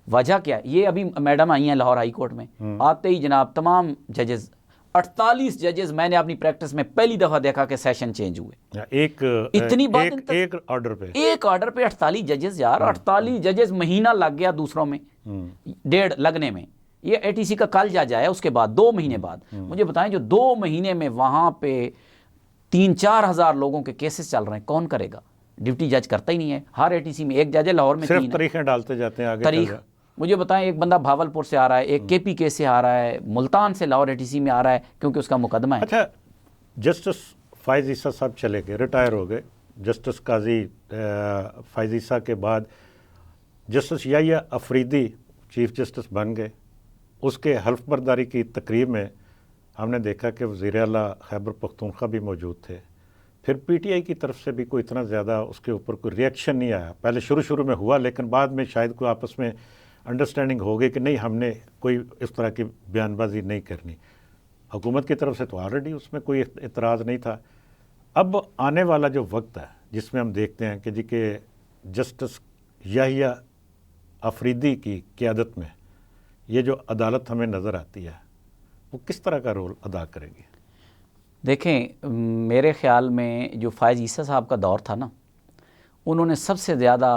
वजह क्या है? ये अभी मैडम आई हैं लाहौर हाई कोर्ट में, आते ही जनाब तमाम जजेस, 48 जजेस मैंने अपनी प्रैक्टिस में पहली दफा देखा कि सेशन चेंज हुए। इतनी बात एक ऑर्डर पे 48 जजेस यार, 48 जजेस, महीना लग गया दूसरों में, 1.5 लगने में। ये ATC का कल जज आया, उसके बाद 2 महीने बाद मुझे बताएं, जो 2 महीने में वहां पे 3-4 हज़ार लोगों के केसेस चल रहे हैं, कौन करेगा? ड्यूटी जज करता ही नहीं है। हर ATC में एक जज है, लाहौर में 3 तारीखें डालते जाते हैं आगे तारीख। मुझे बताएं, एक बंदा भावलपुर से आ रहा है, एक KPK से आ रहा है, मुल्तान से लाहौर ATC में आ रहा है, क्योंकि उसका मुकदमा है। अच्छा, जस्टिस फायज ईसा साहब चले गए, रिटायर हो गए, जस्टिस काजी फ़ाइज़ ईसा के बाद justice Yahya Afridi chief justice बन गए। उसके हल्फ बर्दारी की तकरीब में हमने देखा कि वज़ीर आला खैबर पख्तूनख्वा भी मौजूद थे। फिर पीटीआई की तरफ से भी कोई इतना ज़्यादा उसके ऊपर कोई रिएक्शन नहीं आया। पहले शुरू में हुआ, लेकिन बाद में शायद कोई आपस में अंडरस्टैंडिंग हो गई कि नहीं, हमने कोई इस तरह की बयानबाजी नहीं करनी। हुकूमत की तरफ से तो ऑलरेडी उसमें कोई इतराज़ नहीं था। अब आने वाला जो वक्त है जिसमें हम देखते हैं कि जी के जस्टिस याहिया अफरीदी की क़यादत में ये जो अदालत हमें नज़र आती है वो किस तरह का रोल अदा करेगी? देखें, मेरे ख़्याल में जो फ़ाइज़ ईसा साहब का दौर था ना, उन्होंने सबसे ज़्यादा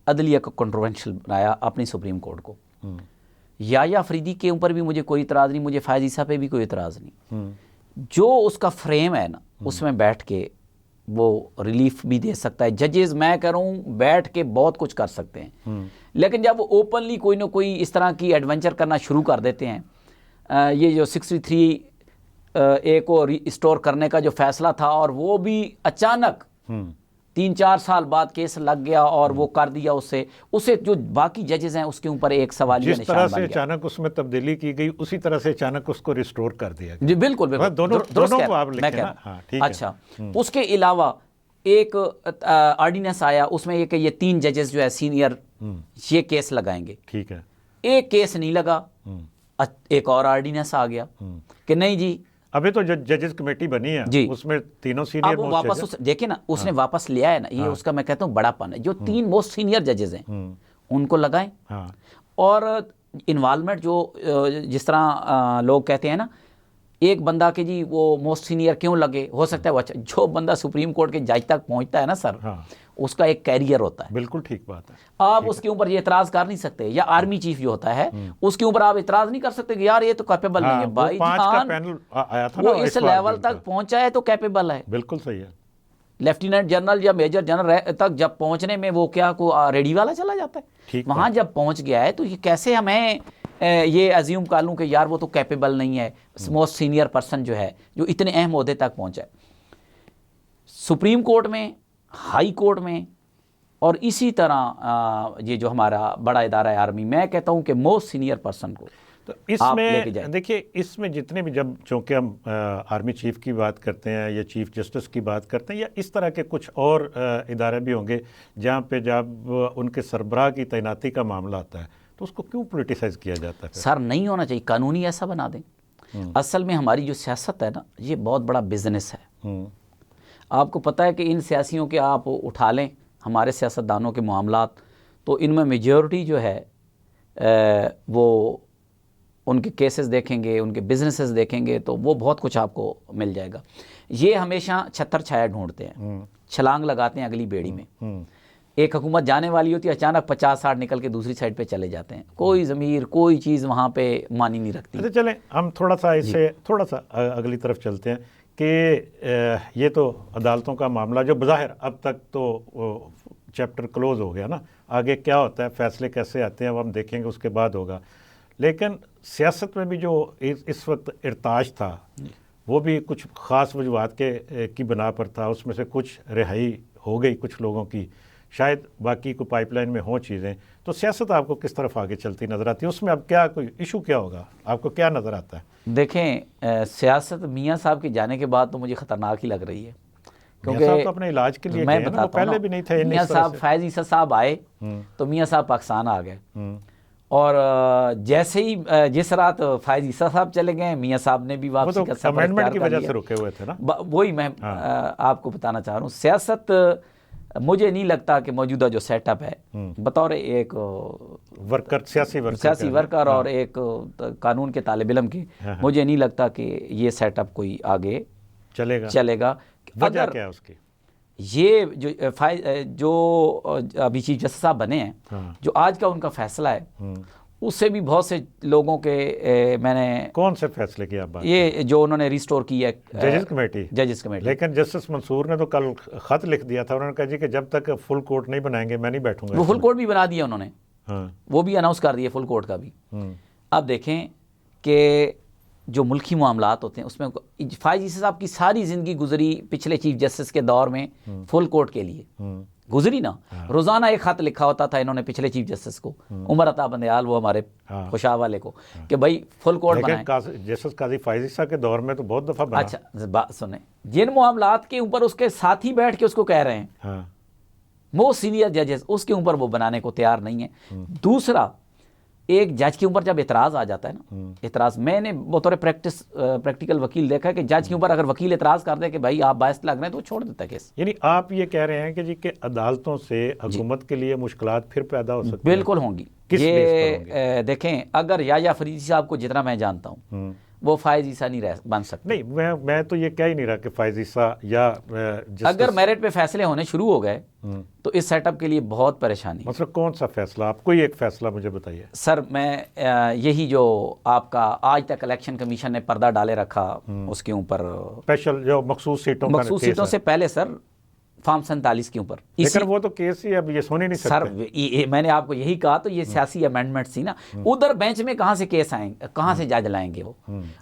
अदलिया को कंट्रोवर्शियल बनाया अपनी सुप्रीम कोर्ट को। याहिया अफरीदी के ऊपर भी मुझे कोई इतराज़ नहीं, मुझे फ़ाइज़ ईसा पे भी कोई इतराज़ नहीं। जो उसका फ्रेम है ना, उसमें बैठ के वो रिलीफ भी दे सकता है। जजेस, मैं कह रहा हूँ, बैठ के बहुत कुछ कर सकते हैं, लेकिन जब वो ओपनली कोई ना कोई इस तरह की एडवेंचर करना शुरू कर देते हैं, ये जो 63 ए को रिस्टोर करने का जो फैसला था, और वो भी अचानक 3-4 साल बाद केस लग गया और वो कर दिया, उससे जो बाकी जजेस हैं उसके ऊपर एक सवालिया निशान बन गया। जिस तरह से अचानक उसमें तब्दीली की गई, उसी तरह से अचानक उसको रिस्टोर कर दिया गया। जी बिल्कुल बिल्कुल, दोनों को आप लिखें ना। हाँ, ठीक है। अच्छा, उसके अलावा एक ऑर्डिनेंस आया, उसमें ये 3 जजेस जो है सीनियर, ये केस लगाएंगे। ठीक है। एक केस नहीं लगा, एक और ऑर्डिनेंस आ गया कि नहीं जी, अभी तो जजेस कमेटी बनी है जी, उसमें तीनों सीनियर अब वापस देखिए ना, उसने वापस लिया है ना, ये उसका मैं कहता हूँ बड़ापन है। जो 3 मोस्ट सीनियर जजेस हैं उनको लगाएं, और इन्वॉल्वमेंट जो जिस तरह लोग कहते हैं ना, एक बंदा के जी वो मोस्ट सीनियर क्यों लगे, हो सकता है वो अच्छा, जो बंदा सुप्रीम कोर्ट के जज तक पहुंचता है ना सर, उसका एक कैरियर होता है। बिल्कुल ठीक बात है। आप उसके ऊपर ये इतराज कर नहीं सकते, या आर्मी चीफ जो होता है उसके ऊपर आप इतराज नहीं कर सकते कि यार ये तो कैपेबल नहीं है। भाई पैनल आया था, वो इस लेवल तक पहुंचा है तो कैपेबल है। बिल्कुल सही है। लेफ्टिनेंट जनरल या मेजर जनरल तक जब पहुंचने में वो क्या को रेडी वाला चला जाता है, वहां जब पहुंच गया है तो ये कैसे हमें ये अज्यूम कर लूं कि यार वो तो कैपेबल नहीं है। मोस्ट सीनियर पर्सन जो है, जो इतने अहम ओहदे तक पहुंचा है, सुप्रीम कोर्ट में, हाई कोर्ट में, और इसी तरह ये जो हमारा बड़ा इदारा है आर्मी, मैं कहता हूं कि मोस्ट सीनियर पर्सन को तो इसमें देखिए, इसमें जितने भी, जब चूँकि हम आर्मी चीफ की बात करते हैं या चीफ जस्टिस की बात करते हैं, या इस तरह के कुछ और इदारे भी होंगे जहाँ पे जब उनके सरबराह की तैनाती का मामला आता है तो उसको क्यों पोलिटिसाइज किया जाता है? सर नहीं होना चाहिए, कानूनी ऐसा बना दें। असल में हमारी जो सियासत है ना, ये बहुत बड़ा बिजनेस है। आपको पता है कि इन सियासियों के आप उठा लें, हमारे सियासतदानों के मामलात, तो इनमें मेजॉरिटी जो है वो उनके केसेस देखेंगे, उनके बिजनेसेस देखेंगे तो वो बहुत कुछ आपको मिल जाएगा। ये हमेशा छतर छाया ढूंढते हैं, छलांग लगाते हैं अगली बेड़ी में। एक हुकूमत जाने वाली होती है, अचानक 50-60 निकल के दूसरी साइड पे चले जाते हैं। कोई ज़मीर, कोई चीज़ वहाँ पे मानी नहीं रखती। अच्छा, चलें हम थोड़ा सा इससे थोड़ा सा अगली तरफ चलते हैं कि ये तो अदालतों का मामला जो बज़ाहिर अब तक तो चैप्टर क्लोज हो गया ना, आगे क्या होता है, फैसले कैसे आते हैं वो हम देखेंगे, उसके बाद होगा। लेकिन सियासत में भी जो इस वक्त इरताज था वो भी कुछ ख़ास वजूहात की बना पर था। उसमें से कुछ रिहाई हो गई कुछ लोगों की, शायद बाकी को पाइपलाइन में हो चीज़ें। तो सियासत आपको किस तरफ आगे चलती नज़र आती है? उसमें अब क्या कोई इशू क्या होगा, आपको क्या नज़र आता है? देखें, सियासत मियाँ साहब के जाने के बाद तो मुझे ख़तरनाक ही लग रही है, क्योंकि तो अपने इलाज के लिए मैं गए ना, वो पहले भी नहीं थे। मियाँ साहब फ़ाइज़ ईसा साहब आए तो मियाँ साहब पाकिस्तान आ गए, और जैसे ही जिस रात फ़ाइज़ ईसा साहब चले गए, मियाँ साहब ने भी वापसी का सफर अमेंडमेंट की वजह से रुके हुए थे ना। वही मैं आपको बताना चाह रहा हूँ। सियासत मुझे नहीं लगता कि मौजूदा जो सेटअप है, बतौर एक वर्कर, सियासी वर्कर और एक कानून के तालिब इल्म के, मुझे नहीं लगता कि ये सेटअप कोई आगे चलेगा। वजह क्या है उसकी? ये जो अभी चीफ जस्टिस साहब बने हैं, जो आज का उनका फैसला है, उससे भी बहुत से लोगों के मैंने कौन से फैसले की आप बात? ये जो उन्होंने रिस्टोर किया जजेस कमेटी। लेकिन जस्टिस मंसूर ने तो कल खत लिख दिया था, उन्होंने कहा जी कि जब तक फुल कोर्ट नहीं बनाएंगे मैं नहीं बैठूंगा। वो फुल कोर्ट भी बना दिया उन्होंने, वो भी अनाउंस कर दिया फुल कोर्ट का भी। अब देखें कि जो मुल्की मामलात होते हैं उसमें फ़ायज़ ईसा साहब की सारी ज़िंदगी गुजरी पिछले चीफ जस्टिस के दौर में फुल कोर्ट के लिए गुजरी ना। रोज़ाना एक खत लिखा होता था इन्होंने पिछले चीफ जस्टिस को, उमर अता बंदयाल, वो हमारे खुशाब वाले को, कि भाई फुल कोर्ट बनाएं। जस्टिस काजी फ़ायज़ ईसा के दौर में तो बहुत दफ़ा बना। अच्छा बात सुने, जिन मामलात के ऊपर उसके साथी बैठ के उसको कह रहे हैं मोस्ट सीनियर जजेस, उसके ऊपर वो बनाने को तैयार नहीं है। दूसरा, एक जज के ऊपर जब इतराज़ आ जाता है ना, इतराज़, मैंने बतौर प्रैक्टिकल वकील देखा है कि जज के ऊपर अगर वकील इतराज़ कर दे कि भाई आप बायस लग रहे हैं तो वो छोड़ देता है केस। यानी आप ये कह रहे हैं कि जी के अदालतों से हुकूमत के लिए मुश्किलात फिर पैदा हो सकती हैं? बिल्कुल होंगी। ये देखें, अगर याया फरीदी साहब को जितना मैं जानता हूँ वो फ़ायज़ ईसा नहीं बन सकते। नहीं, मैं तो ये कह ही नहीं रहा कि फ़ायज़ ईसा या अगर मेरिट पे फैसले होने शुरू हो गए तो इस सेटअप के लिए बहुत परेशानी। मतलब कौन सा फैसला? आप कोई एक फैसला मुझे बताइए। सर मैं यही जो आपका आज तक इलेक्शन कमीशन ने पर्दा डाले रखा उसके ऊपर, स्पेशल जो मखसूस सीटों से पहले सर फॉर्म 47 के ऊपर, लेकिन वो तो केस ही अब ये सुन ही नहीं सकते। सर मैंने आपको यही कहा, तो ये सियासी अमेंडमेंट थी ना, उधर बेंच में कहाँ से केस आएंगे, कहाँ से जज लाएंगे वो?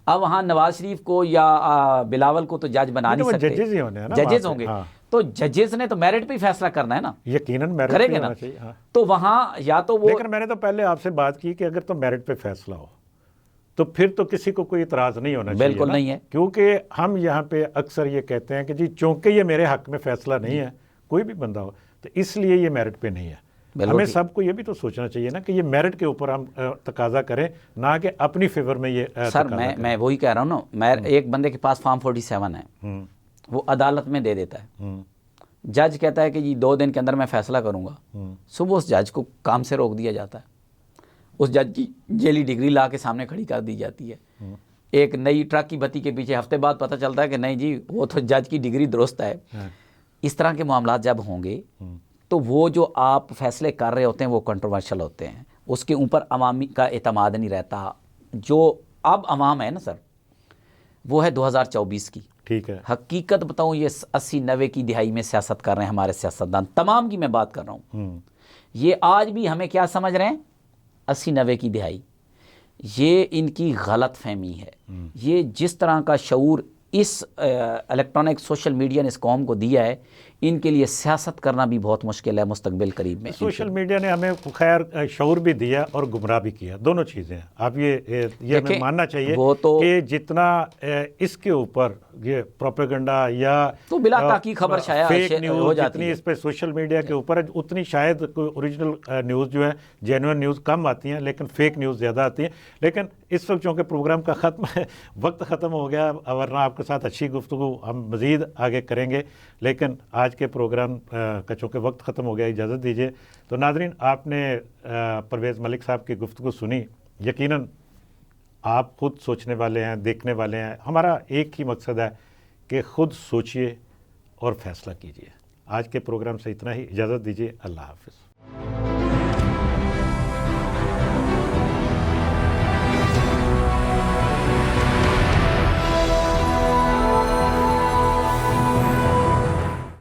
अब वहाँ नवाज शरीफ को या बिलावल को तो जज बना नहीं सकते, जजेस ही होने हैं ना, जजेस होंगे। तो जजेस ने तो मेरिट पे फैसला करना है ना, यकीनन मेरिट करेंगे ना। तो वहाँ या तो वो, लेकिन मैंने तो पहले आपसे बात की कि अगर तो मेरिट पे फैसला हो तो फिर तो किसी को कोई इतराज़ नहीं होना चाहिए। बिल्कुल नहीं है, क्योंकि हम यहाँ पे अक्सर ये कहते हैं कि जी चूंकि ये मेरे हक में फैसला नहीं है, कोई भी बंदा हो, तो इसलिए ये मेरिट पे नहीं है। हमें सबको ये भी तो सोचना चाहिए ना कि ये मेरिट के ऊपर हम तकाजा करें, ना कि अपनी फेवर में ये सर मैं वही कह रहा हूँ ना, मैं एक बंदे के पास फॉर्म 47 है, वो अदालत में दे देता है, जज कहता है कि जी 2 दिन के अंदर मैं फैसला करूँगा, सुबह उस जज को काम से रोक दिया जाता है, उस जज की जेली डिग्री ला के सामने खड़ी कर दी जाती है। एक नई ट्रक की बत्ती के पीछे हफ्ते बाद पता चलता है कि नहीं जी वो तो जज की डिग्री दुरुस्त है। इस तरह के मामला जब होंगे तो वो जो आप फैसले कर रहे होते हैं वो कंट्रोवर्शियल होते हैं, उसके ऊपर अवामी का एतमाद नहीं रहता। जो अब अवाम है ना सर, वो है 2024 की। ठीक है, हकीकत बताऊँ, ये 80-90 की दिहाई में सियासत कर रहे हैं हमारे सियासतदान, तमाम की मैं बात कर रहा हूँ। ये आज भी हमें क्या समझ रहे हैं, 80-90 की दिहाई, ये इनकी गलत फहमी है। ये जिस तरह का शऊर इस इलेक्ट्रॉनिक सोशल मीडिया ने इस कौम को दिया है, इनके लिए सियासत करना भी बहुत मुश्किल है मुस्तकबिल करीब में। सोशल मीडिया ने हमें खैर शऊर भी दिया और गुमराह भी किया, दोनों चीज़ें हैं। आप ये हमें मानना चाहिए तो कि जितना इसके ऊपर ये प्रोपेगेंडा या तो बिला ताकी खबर शायद फेक न्यूज़ जितनी इस पर सोशल मीडिया के ऊपर है, उतनी शायद कोई ओरिजिनल न्यूज़ जो है, जेन्युइन न्यूज़ कम आती हैं, लेकिन फेक न्यूज़ ज़्यादा आती हैं। लेकिन इस वक्त चूँकि प्रोग्राम का वक्त ख़त्म हो गया, वरना आपके साथ अच्छी गुफ्तगू हम मज़ीद आगे करेंगे, लेकिन आज के प्रोग्राम का चूँकि वक्त ख़त्म हो गया, इजाज़त दीजिए। तो नाज़रीन, आपने परवेज़ मलिक साहब की गुफ्तगू सुनी, यकीनन आप खुद सोचने वाले हैं, देखने वाले हैं। हमारा एक ही मकसद है कि खुद सोचिए और फैसला कीजिए। आज के प्रोग्राम से इतना ही, इजाज़त दीजिए, अल्लाह हाफ़िज़।